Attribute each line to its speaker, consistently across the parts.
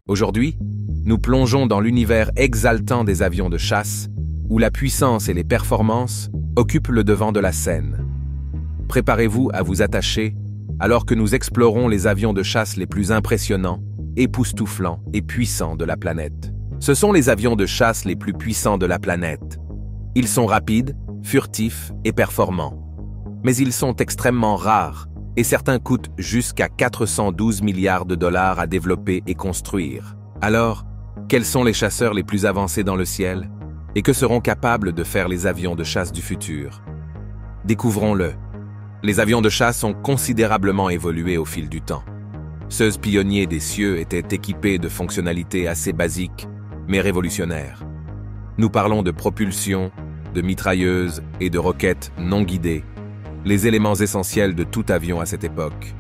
Speaker 1: Aujourd'hui, nous plongeons dans l'univers exaltant des avions de chasse, où la puissance et les performances occupent le devant de la scène. Préparez-vous à vous attacher alors que nous explorons les avions de chasse les plus impressionnants, époustouflants et puissants de la planète. Ce sont les avions de chasse les plus puissants de la planète. Ils sont rapides, furtifs et performants. Mais ils sont extrêmement rares et certains coûtent jusqu'à 412 milliards de dollars à développer et construire. Alors, quels sont les chasseurs les plus avancés dans le ciel et que seront capables de faire les avions de chasse du futur? Découvrons-le. Les avions de chasse ont considérablement évolué au fil du temps. Ceux pionniers des cieux étaient équipés de fonctionnalités assez basiques, mais révolutionnaires. Nous parlons de propulsion, de mitrailleuses et de roquettes non guidées, les éléments essentiels de tout avion à cette époque.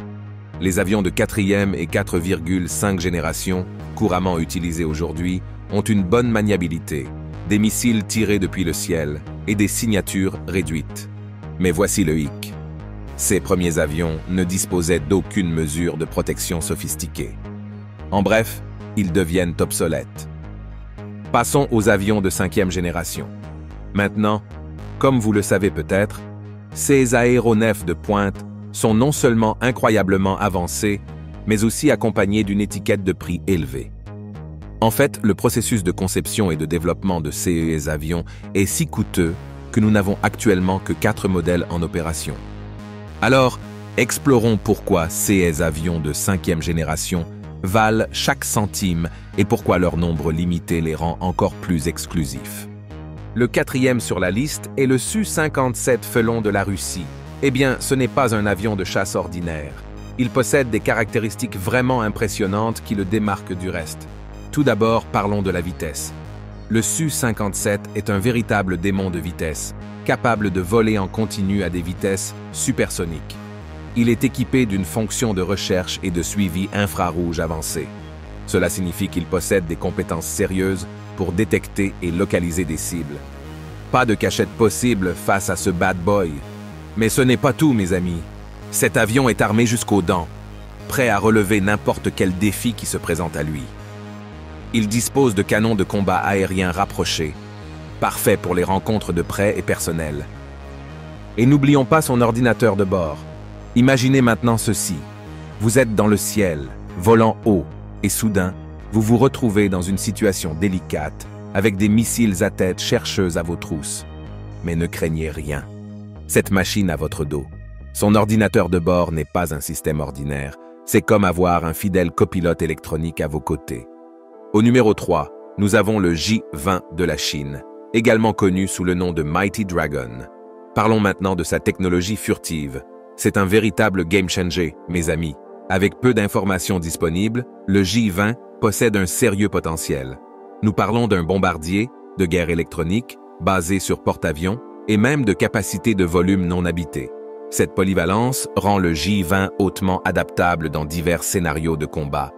Speaker 1: Les avions de 4e et 4,5 génération, couramment utilisés aujourd'hui, ont une bonne maniabilité, des missiles tirés depuis le ciel et des signatures réduites. Mais voici le hic. Ces premiers avions ne disposaient d'aucune mesure de protection sophistiquée. En bref, ils deviennent obsolètes. Passons aux avions de 5e génération. Maintenant, comme vous le savez peut-être, ces aéronefs de pointe sont non seulement incroyablement avancés, mais aussi accompagnés d'une étiquette de prix élevée. En fait, le processus de conception et de développement de ces avions est si coûteux que nous n'avons actuellement que 4 modèles en opération. Alors, explorons pourquoi ces avions de 5e génération valent chaque centime et pourquoi leur nombre limité les rend encore plus exclusifs. Le 4e sur la liste est le Su-57 Felon de la Russie. Eh bien, ce n'est pas un avion de chasse ordinaire. Il possède des caractéristiques vraiment impressionnantes qui le démarquent du reste. Tout d'abord, parlons de la vitesse. Le Su-57 est un véritable démon de vitesse, capable de voler en continu à des vitesses supersoniques. Il est équipé d'une fonction de recherche et de suivi infrarouge avancée. Cela signifie qu'il possède des compétences sérieuses pour détecter et localiser des cibles. Pas de cachette possible face à ce bad boy. Mais ce n'est pas tout, mes amis. Cet avion est armé jusqu'aux dents, prêt à relever n'importe quel défi qui se présente à lui. Il dispose de canons de combat aériens rapprochés, parfait pour les rencontres de près et personnelles. Et n'oublions pas son ordinateur de bord. Imaginez maintenant ceci. Vous êtes dans le ciel, volant haut, et soudain, vous vous retrouvez dans une situation délicate, avec des missiles à tête chercheuses à vos trousses. Mais ne craignez rien. Cette machine à votre dos. Son ordinateur de bord n'est pas un système ordinaire. C'est comme avoir un fidèle copilote électronique à vos côtés. Au numéro 3, nous avons le J-20 de la Chine, également connu sous le nom de Mighty Dragon. Parlons maintenant de sa technologie furtive. C'est un véritable game changer, mes amis. Avec peu d'informations disponibles, le J-20 possède un sérieux potentiel. Nous parlons d'un bombardier, de guerre électronique, basé sur porte-avions, et même de capacité de volume non habité. Cette polyvalence rend le J-20 hautement adaptable dans divers scénarios de combat.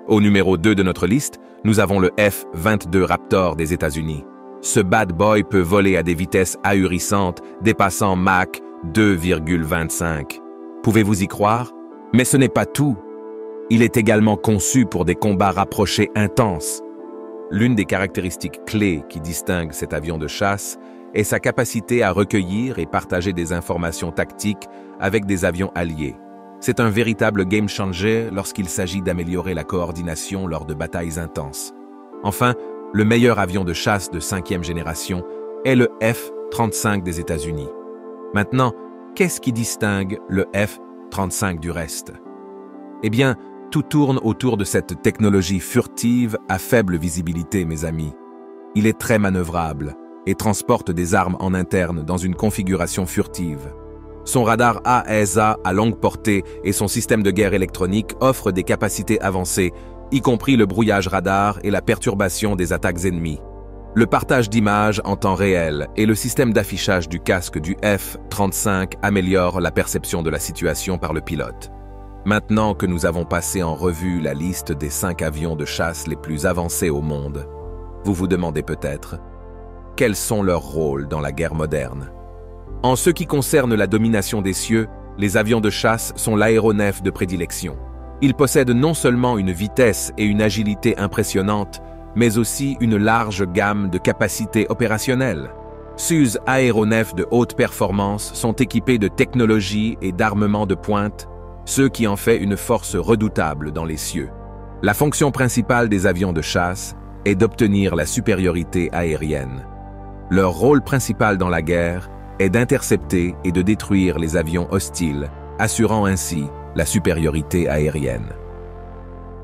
Speaker 1: Au numéro 2 de notre liste, nous avons le F-22 Raptor des États-Unis. Ce bad boy peut voler à des vitesses ahurissantes, dépassant Mach 2,25. Pouvez-vous y croire? Mais ce n'est pas tout. Il est également conçu pour des combats rapprochés intenses. L'une des caractéristiques clés qui distingue cet avion de chasse est sa capacité à recueillir et partager des informations tactiques avec des avions alliés. C'est un véritable game changer lorsqu'il s'agit d'améliorer la coordination lors de batailles intenses. Enfin, le meilleur avion de chasse de 5e génération est le F-35 des États-Unis. Maintenant, qu'est-ce qui distingue le F-35 du reste? Eh bien, tout tourne autour de cette technologie furtive à faible visibilité, mes amis. Il est très manœuvrable et transporte des armes en interne dans une configuration furtive. Son radar AESA à longue portée et son système de guerre électronique offrent des capacités avancées, y compris le brouillage radar et la perturbation des attaques ennemies. Le partage d'images en temps réel et le système d'affichage du casque du F-35 améliorent la perception de la situation par le pilote. Maintenant que nous avons passé en revue la liste des 5 avions de chasse les plus avancés au monde, vous vous demandez peut-être, quels sont leurs rôles dans la guerre moderne? En ce qui concerne la domination des cieux, les avions de chasse sont l'aéronef de prédilection. Ils possèdent non seulement une vitesse et une agilité impressionnantes, mais aussi une large gamme de capacités opérationnelles. Ces aéronefs de haute performance sont équipés de technologies et d'armements de pointe, ce qui en fait une force redoutable dans les cieux. La fonction principale des avions de chasse est d'obtenir la supériorité aérienne. Leur rôle principal dans la guerre est d'intercepter et de détruire les avions hostiles, assurant ainsi la supériorité aérienne.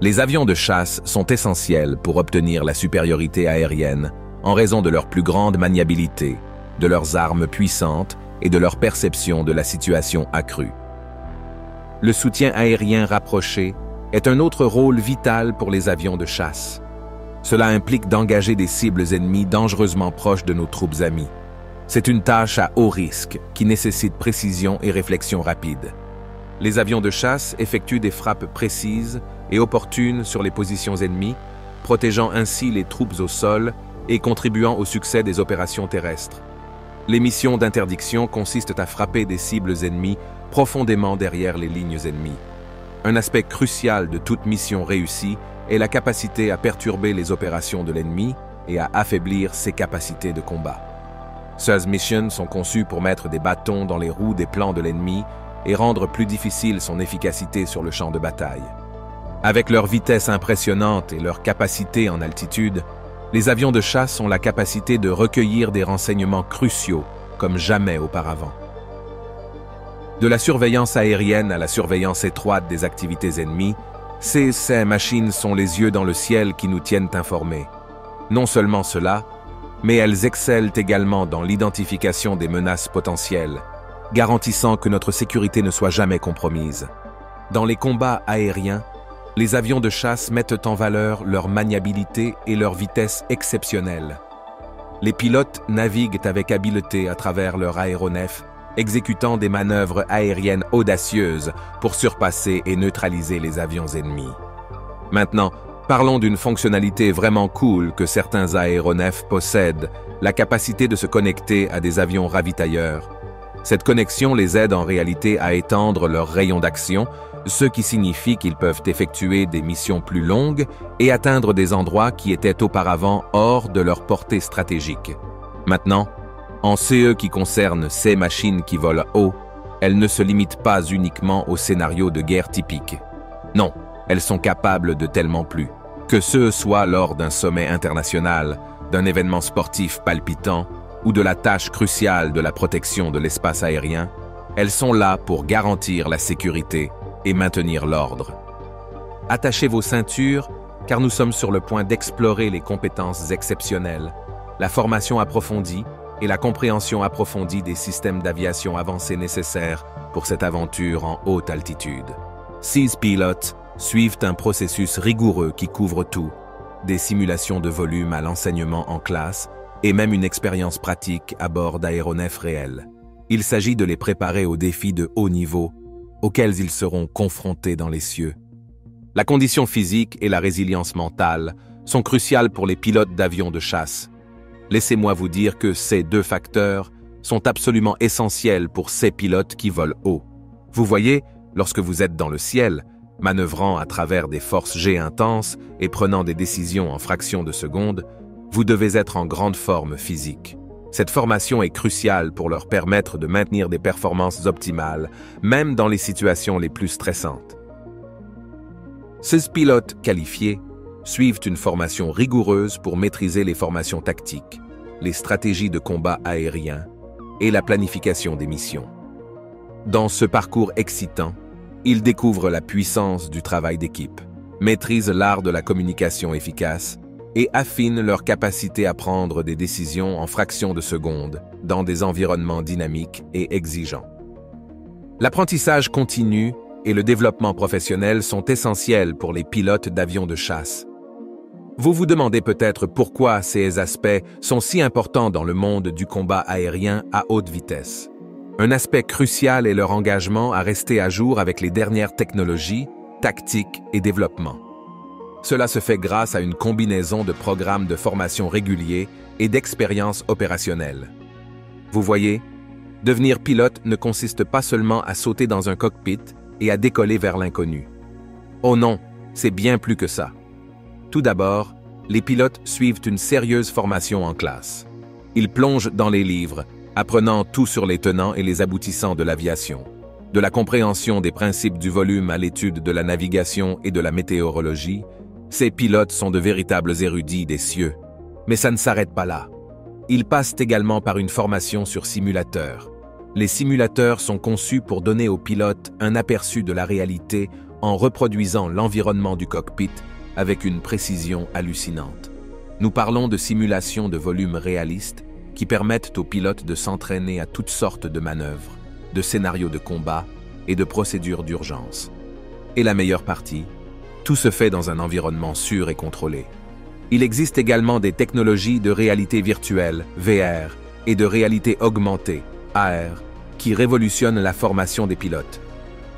Speaker 1: Les avions de chasse sont essentiels pour obtenir la supériorité aérienne en raison de leur plus grande maniabilité, de leurs armes puissantes et de leur perception de la situation accrue. Le soutien aérien rapproché est un autre rôle vital pour les avions de chasse. Cela implique d'engager des cibles ennemies dangereusement proches de nos troupes amies. C'est une tâche à haut risque qui nécessite précision et réflexion rapide. Les avions de chasse effectuent des frappes précises et opportunes sur les positions ennemies, protégeant ainsi les troupes au sol et contribuant au succès des opérations terrestres. Les missions d'interdiction consistent à frapper des cibles ennemies profondément derrière les lignes ennemies. Un aspect crucial de toute mission réussie est la capacité à perturber les opérations de l'ennemi et à affaiblir ses capacités de combat. Ces missions sont conçues pour mettre des bâtons dans les roues des plans de l'ennemi et rendre plus difficile son efficacité sur le champ de bataille. Avec leur vitesse impressionnante et leur capacité en altitude, les avions de chasse ont la capacité de recueillir des renseignements cruciaux comme jamais auparavant. De la surveillance aérienne à la surveillance étroite des activités ennemies, ces machines sont les yeux dans le ciel qui nous tiennent informés. Non seulement cela, mais elles excellent également dans l'identification des menaces potentielles, garantissant que notre sécurité ne soit jamais compromise. Dans les combats aériens, les avions de chasse mettent en valeur leur maniabilité et leur vitesse exceptionnelle. Les pilotes naviguent avec habileté à travers leur aéronef, exécutant des manœuvres aériennes audacieuses pour surpasser et neutraliser les avions ennemis. Maintenant, parlons d'une fonctionnalité vraiment cool que certains aéronefs possèdent, la capacité de se connecter à des avions ravitailleurs. Cette connexion les aide en réalité à étendre leur rayon d'action, ce qui signifie qu'ils peuvent effectuer des missions plus longues et atteindre des endroits qui étaient auparavant hors de leur portée stratégique. Maintenant, en ce qui concerne ces machines qui volent haut, elles ne se limitent pas uniquement aux scénarios de guerre typiques. Non, elles sont capables de tellement plus. Que ce soit lors d'un sommet international, d'un événement sportif palpitant ou de la tâche cruciale de la protection de l'espace aérien, elles sont là pour garantir la sécurité et maintenir l'ordre. Attachez vos ceintures, car nous sommes sur le point d'explorer les compétences exceptionnelles, la formation approfondie et la compréhension approfondie des systèmes d'aviation avancés nécessaires pour cette aventure en haute altitude. Ces pilotes suivent un processus rigoureux qui couvre tout, des simulations de volume à l'enseignement en classe et même une expérience pratique à bord d'aéronefs réels. Il s'agit de les préparer aux défis de haut niveau auxquels ils seront confrontés dans les cieux. La condition physique et la résilience mentale sont cruciales pour les pilotes d'avions de chasse. Laissez-moi vous dire que ces deux facteurs sont absolument essentiels pour ces pilotes qui volent haut. Vous voyez, lorsque vous êtes dans le ciel, manœuvrant à travers des forces G intenses et prenant des décisions en fractions de secondes, vous devez être en grande forme physique. Cette formation est cruciale pour leur permettre de maintenir des performances optimales, même dans les situations les plus stressantes. Ces pilotes qualifiés suivent une formation rigoureuse pour maîtriser les formations tactiques, les stratégies de combat aérien et la planification des missions. Dans ce parcours excitant, ils découvrent la puissance du travail d'équipe, maîtrisent l'art de la communication efficace et affinent leur capacité à prendre des décisions en fractions de secondes dans des environnements dynamiques et exigeants. L'apprentissage continu et le développement professionnel sont essentiels pour les pilotes d'avions de chasse. Vous vous demandez peut-être pourquoi ces aspects sont si importants dans le monde du combat aérien à haute vitesse. Un aspect crucial est leur engagement à rester à jour avec les dernières technologies, tactiques et développements. Cela se fait grâce à une combinaison de programmes de formation réguliers et d'expériences opérationnelles. Vous voyez, devenir pilote ne consiste pas seulement à sauter dans un cockpit et à décoller vers l'inconnu. Oh non, c'est bien plus que ça. Tout d'abord, les pilotes suivent une sérieuse formation en classe. Ils plongent dans les livres, apprenant tout sur les tenants et les aboutissants de l'aviation. De la compréhension des principes du volume à l'étude de la navigation et de la météorologie, ces pilotes sont de véritables érudits des cieux. Mais ça ne s'arrête pas là. Ils passent également par une formation sur simulateurs. Les simulateurs sont conçus pour donner aux pilotes un aperçu de la réalité en reproduisant l'environnement du cockpit avec une précision hallucinante. Nous parlons de simulations de volume réalistes qui permettent aux pilotes de s'entraîner à toutes sortes de manœuvres, de scénarios de combat et de procédures d'urgence. Et la meilleure partie, tout se fait dans un environnement sûr et contrôlé. Il existe également des technologies de réalité virtuelle, VR, et de réalité augmentée, AR, qui révolutionnent la formation des pilotes.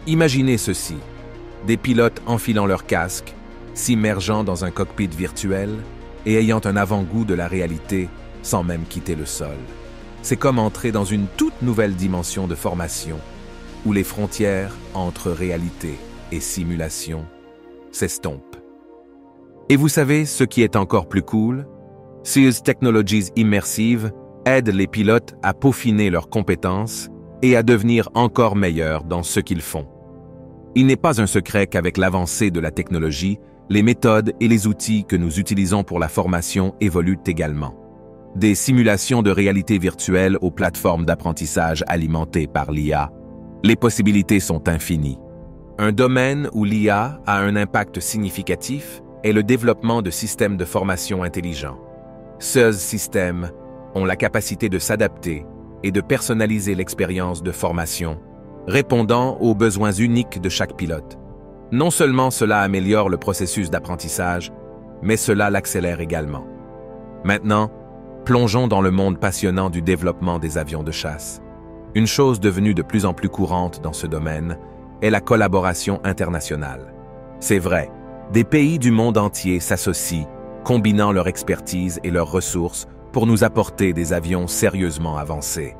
Speaker 1: Imaginez ceci, des pilotes enfilant leur casque, s'immergeant dans un cockpit virtuel et ayant un avant-goût de la réalité sans même quitter le sol. C'est comme entrer dans une toute nouvelle dimension de formation, où les frontières entre réalité et simulation s'estompent. Et vous savez ce qui est encore plus cool? Ces technologies immersives aident les pilotes à peaufiner leurs compétences et à devenir encore meilleurs dans ce qu'ils font. Il n'est pas un secret qu'avec l'avancée de la technologie, les méthodes et les outils que nous utilisons pour la formation évoluent également. Des simulations de réalité virtuelle aux plateformes d'apprentissage alimentées par l'IA, les possibilités sont infinies. Un domaine où l'IA a un impact significatif est le développement de systèmes de formation intelligents. Ces systèmes ont la capacité de s'adapter et de personnaliser l'expérience de formation, répondant aux besoins uniques de chaque pilote. Non seulement cela améliore le processus d'apprentissage, mais cela l'accélère également. Maintenant, plongeons dans le monde passionnant du développement des avions de chasse. Une chose devenue de plus en plus courante dans ce domaine est la collaboration internationale. C'est vrai, des pays du monde entier s'associent, combinant leur expertise et leurs ressources pour nous apporter des avions sérieusement avancés.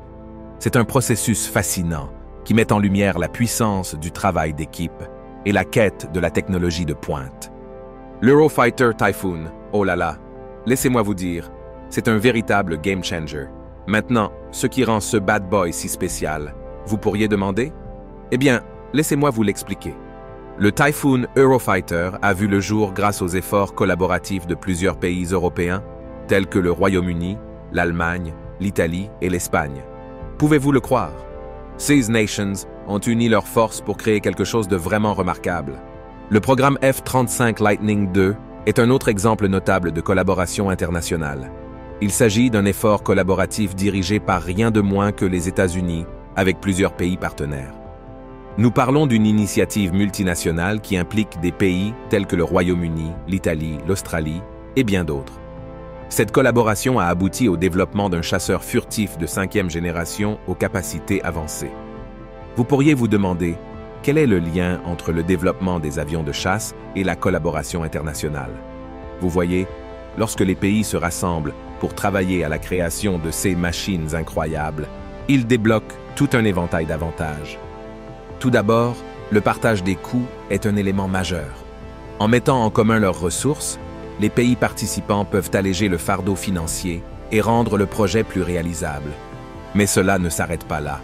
Speaker 1: C'est un processus fascinant qui met en lumière la puissance du travail d'équipe et la quête de la technologie de pointe. L'Eurofighter Typhoon, oh là là, laissez-moi vous dire, c'est un véritable game changer. Maintenant, ce qui rend ce bad boy si spécial, vous pourriez demander? Eh bien, laissez-moi vous l'expliquer. Le Typhoon Eurofighter a vu le jour grâce aux efforts collaboratifs de plusieurs pays européens, tels que le Royaume-Uni, l'Allemagne, l'Italie et l'Espagne. Pouvez-vous le croire? Ces nations ont uni leurs forces pour créer quelque chose de vraiment remarquable. Le programme F-35 Lightning II est un autre exemple notable de collaboration internationale. Il s'agit d'un effort collaboratif dirigé par rien de moins que les États-Unis, avec plusieurs pays partenaires. Nous parlons d'une initiative multinationale qui implique des pays tels que le Royaume-Uni, l'Italie, l'Australie et bien d'autres. Cette collaboration a abouti au développement d'un chasseur furtif de 5e génération aux capacités avancées. Vous pourriez vous demander, quel est le lien entre le développement des avions de chasse et la collaboration internationale? Vous voyez, lorsque les pays se rassemblent pour travailler à la création de ces machines incroyables, ils débloquent tout un éventail d'avantages. Tout d'abord, le partage des coûts est un élément majeur. En mettant en commun leurs ressources, les pays participants peuvent alléger le fardeau financier et rendre le projet plus réalisable. Mais cela ne s'arrête pas là.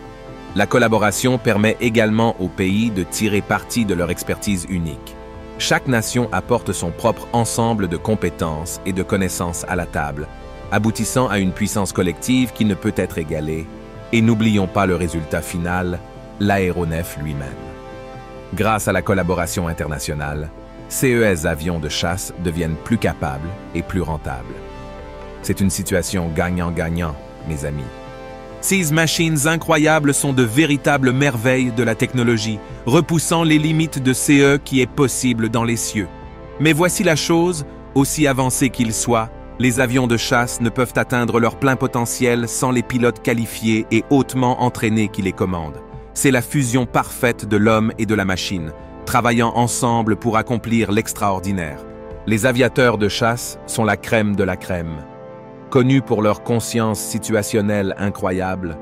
Speaker 1: La collaboration permet également aux pays de tirer parti de leur expertise unique. Chaque nation apporte son propre ensemble de compétences et de connaissances à la table, aboutissant à une puissance collective qui ne peut être égalée. Et n'oublions pas le résultat final, l'aéronef lui-même. Grâce à la collaboration internationale, ces avions de chasse deviennent plus capables et plus rentables. C'est une situation gagnant-gagnant, mes amis. Ces machines incroyables sont de véritables merveilles de la technologie, repoussant les limites de ce qui est possible dans les cieux. Mais voici la chose, aussi avancés qu'ils soient, les avions de chasse ne peuvent atteindre leur plein potentiel sans les pilotes qualifiés et hautement entraînés qui les commandent. C'est la fusion parfaite de l'homme et de la machine, travaillant ensemble pour accomplir l'extraordinaire. Les aviateurs de chasse sont la crème de la crème. Connus pour leur conscience situationnelle incroyable,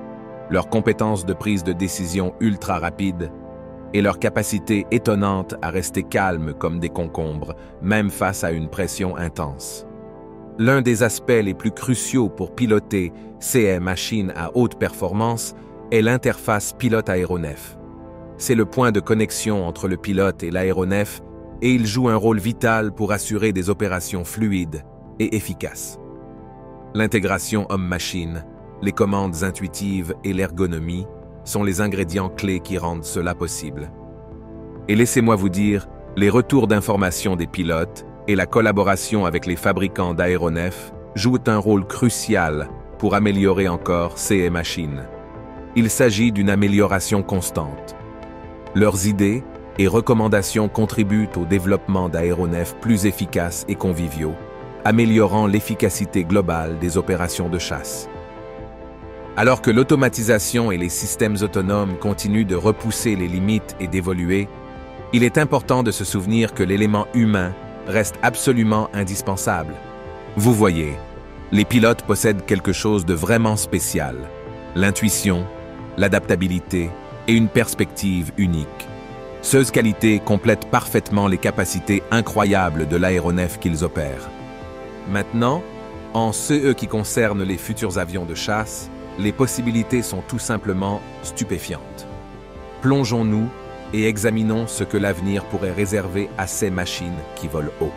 Speaker 1: leur compétence de prise de décision ultra rapide et leur capacité étonnante à rester calmes comme des concombres, même face à une pression intense. L'un des aspects les plus cruciaux pour piloter ces machines à haute performance est l'interface pilote-aéronef. C'est le point de connexion entre le pilote et l'aéronef et il joue un rôle vital pour assurer des opérations fluides et efficaces. L'intégration homme-machine, les commandes intuitives et l'ergonomie sont les ingrédients clés qui rendent cela possible. Et laissez-moi vous dire, les retours d'information des pilotes et la collaboration avec les fabricants d'aéronefs jouent un rôle crucial pour améliorer encore ces machines. Il s'agit d'une amélioration constante. Leurs idées et recommandations contribuent au développement d'aéronefs plus efficaces et conviviaux, améliorant l'efficacité globale des opérations de chasse. Alors que l'automatisation et les systèmes autonomes continuent de repousser les limites et d'évoluer, il est important de se souvenir que l'élément humain reste absolument indispensable. Vous voyez, les pilotes possèdent quelque chose de vraiment spécial, l'intuition, l'adaptabilité et une perspective unique. Ces qualités complètent parfaitement les capacités incroyables de l'aéronef qu'ils opèrent. Maintenant, en ce qui concerne les futurs avions de chasse, les possibilités sont tout simplement stupéfiantes. Plongeons-nous et examinons ce que l'avenir pourrait réserver à ces machines qui volent haut.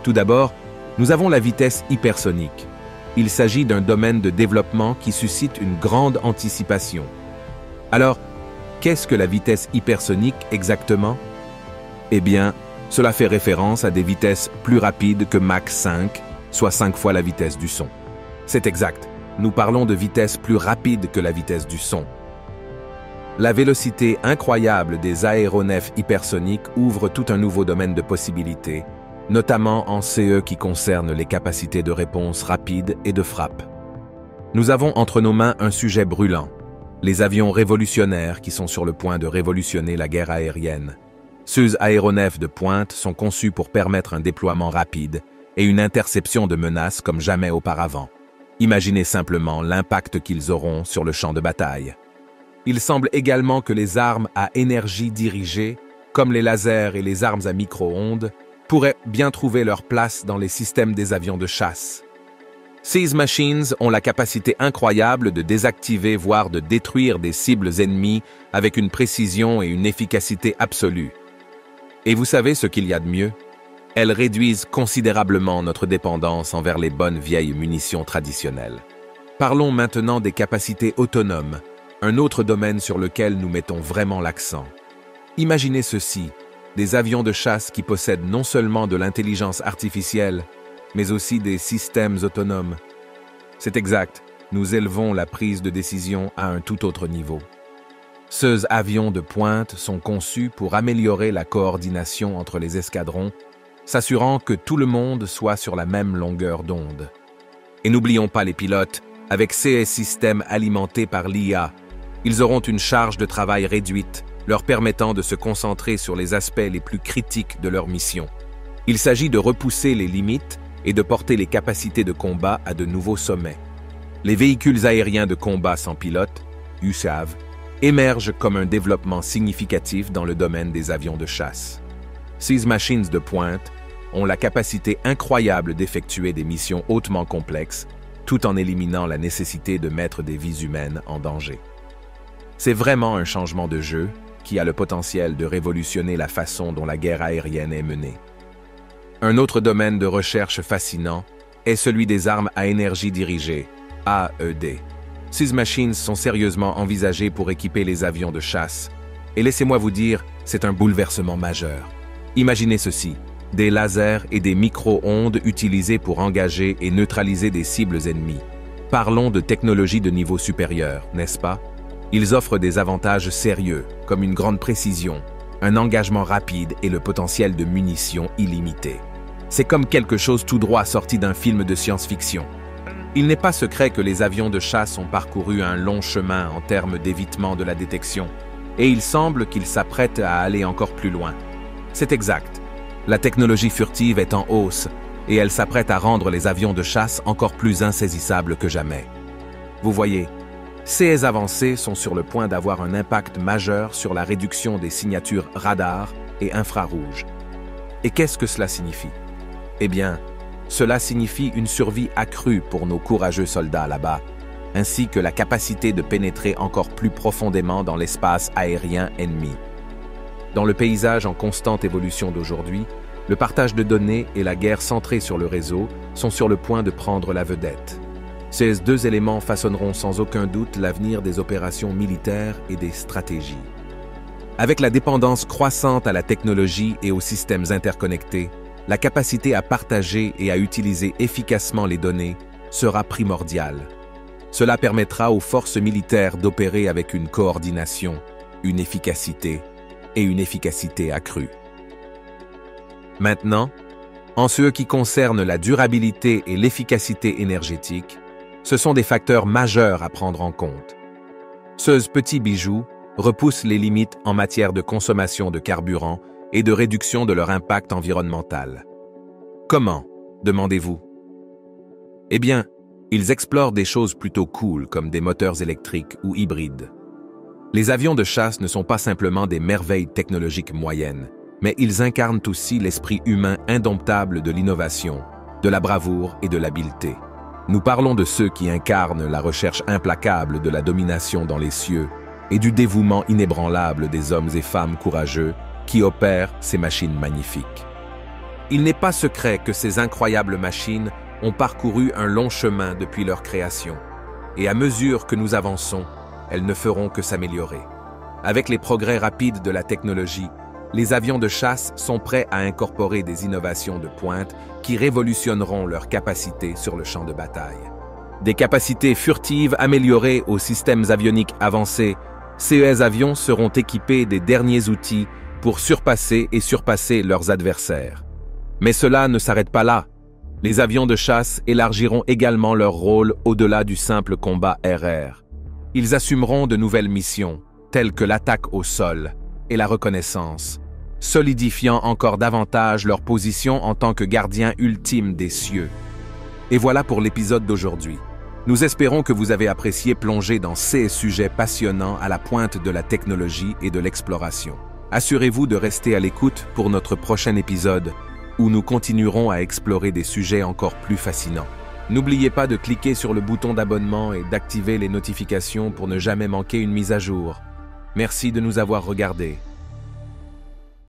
Speaker 1: Tout d'abord, nous avons la vitesse hypersonique. Il s'agit d'un domaine de développement qui suscite une grande anticipation. Alors, qu'est-ce que la vitesse hypersonique exactement? Eh bien, cela fait référence à des vitesses plus rapides que Mach 5, soit 5 fois la vitesse du son. C'est exact, nous parlons de vitesse plus rapide que la vitesse du son. La vélocité incroyable des aéronefs hypersoniques ouvre tout un nouveau domaine de possibilités, notamment en ce qui concerne les capacités de réponse rapide et de frappe. Nous avons entre nos mains un sujet brûlant, les avions révolutionnaires qui sont sur le point de révolutionner la guerre aérienne. Ces aéronefs de pointe sont conçus pour permettre un déploiement rapide et une interception de menaces comme jamais auparavant. Imaginez simplement l'impact qu'ils auront sur le champ de bataille. Il semble également que les armes à énergie dirigée, comme les lasers et les armes à micro-ondes, pourraient bien trouver leur place dans les systèmes des avions de chasse. Ces machines ont la capacité incroyable de désactiver voire de détruire des cibles ennemies avec une précision et une efficacité absolue. Et vous savez ce qu'il y a de mieux? Elles réduisent considérablement notre dépendance envers les bonnes vieilles munitions traditionnelles. Parlons maintenant des capacités autonomes, un autre domaine sur lequel nous mettons vraiment l'accent. Imaginez ceci, des avions de chasse qui possèdent non seulement de l'intelligence artificielle, mais aussi des systèmes autonomes. C'est exact, nous élevons la prise de décision à un tout autre niveau. Ces avions de pointe sont conçus pour améliorer la coordination entre les escadrons, s'assurant que tout le monde soit sur la même longueur d'onde. Et n'oublions pas les pilotes, avec ces systèmes alimentés par l'IA, ils auront une charge de travail réduite, leur permettant de se concentrer sur les aspects les plus critiques de leur mission. Il s'agit de repousser les limites et de porter les capacités de combat à de nouveaux sommets. Les véhicules aériens de combat sans pilote, USAV, émergent comme un développement significatif dans le domaine des avions de chasse. Ces machines de pointe ont la capacité incroyable d'effectuer des missions hautement complexes, tout en éliminant la nécessité de mettre des vies humaines en danger. C'est vraiment un changement de jeu qui a le potentiel de révolutionner la façon dont la guerre aérienne est menée. Un autre domaine de recherche fascinant est celui des armes à énergie dirigée, AED. Ces machines sont sérieusement envisagées pour équiper les avions de chasse. Et laissez-moi vous dire, c'est un bouleversement majeur. Imaginez ceci, des lasers et des micro-ondes utilisés pour engager et neutraliser des cibles ennemies. Parlons de technologie de niveau supérieur, n'est-ce pas? Ils offrent des avantages sérieux, comme une grande précision, un engagement rapide et le potentiel de munitions illimité. C'est comme quelque chose tout droit sorti d'un film de science-fiction. Il n'est pas secret que les avions de chasse ont parcouru un long chemin en termes d'évitement de la détection, et il semble qu'ils s'apprêtent à aller encore plus loin. C'est exact. La technologie furtive est en hausse, et elle s'apprête à rendre les avions de chasse encore plus insaisissables que jamais. Vous voyez, Ces avancées sont sur le point d'avoir un impact majeur sur la réduction des signatures radar et infrarouges. Et qu'est-ce que cela signifie? Eh bien, cela signifie une survie accrue pour nos courageux soldats là-bas, ainsi que la capacité de pénétrer encore plus profondément dans l'espace aérien ennemi. Dans le paysage en constante évolution d'aujourd'hui, le partage de données et la guerre centrée sur le réseau sont sur le point de prendre la vedette. Ces deux éléments façonneront sans aucun doute l'avenir des opérations militaires et des stratégies. Avec la dépendance croissante à la technologie et aux systèmes interconnectés, la capacité à partager et à utiliser efficacement les données sera primordiale. Cela permettra aux forces militaires d'opérer avec une coordination, une efficacité et une efficacité accrue. Maintenant, en ce qui concerne la durabilité et l'efficacité énergétique, ce sont des facteurs majeurs à prendre en compte. Ce petit bijou repousse les limites en matière de consommation de carburant et de réduction de leur impact environnemental. Comment, demandez-vous? Eh bien, ils explorent des choses plutôt cool comme des moteurs électriques ou hybrides. Les avions de chasse ne sont pas simplement des merveilles technologiques moyennes, mais ils incarnent aussi l'esprit humain indomptable de l'innovation, de la bravoure et de l'habileté. Nous parlons de ceux qui incarnent la recherche implacable de la domination dans les cieux et du dévouement inébranlable des hommes et femmes courageux qui opèrent ces machines magnifiques. Il n'est pas secret que ces incroyables machines ont parcouru un long chemin depuis leur création, et à mesure que nous avançons, elles ne feront que s'améliorer. Avec les progrès rapides de la technologie, les avions de chasse sont prêts à incorporer des innovations de pointe qui révolutionneront leurs capacités sur le champ de bataille. Des capacités furtives améliorées aux systèmes avioniques avancés, ces avions seront équipés des derniers outils pour surpasser leurs adversaires. Mais cela ne s'arrête pas là. Les avions de chasse élargiront également leur rôle au-delà du simple combat RR. Ils assumeront de nouvelles missions, telles que l'attaque au sol et la reconnaissance, solidifiant encore davantage leur position en tant que gardiens ultimes des cieux. Et voilà pour l'épisode d'aujourd'hui. Nous espérons que vous avez apprécié plonger dans ces sujets passionnants à la pointe de la technologie et de l'exploration. Assurez-vous de rester à l'écoute pour notre prochain épisode, où nous continuerons à explorer des sujets encore plus fascinants. N'oubliez pas de cliquer sur le bouton d'abonnement et d'activer les notifications pour ne jamais manquer une mise à jour. Merci de nous avoir regardés.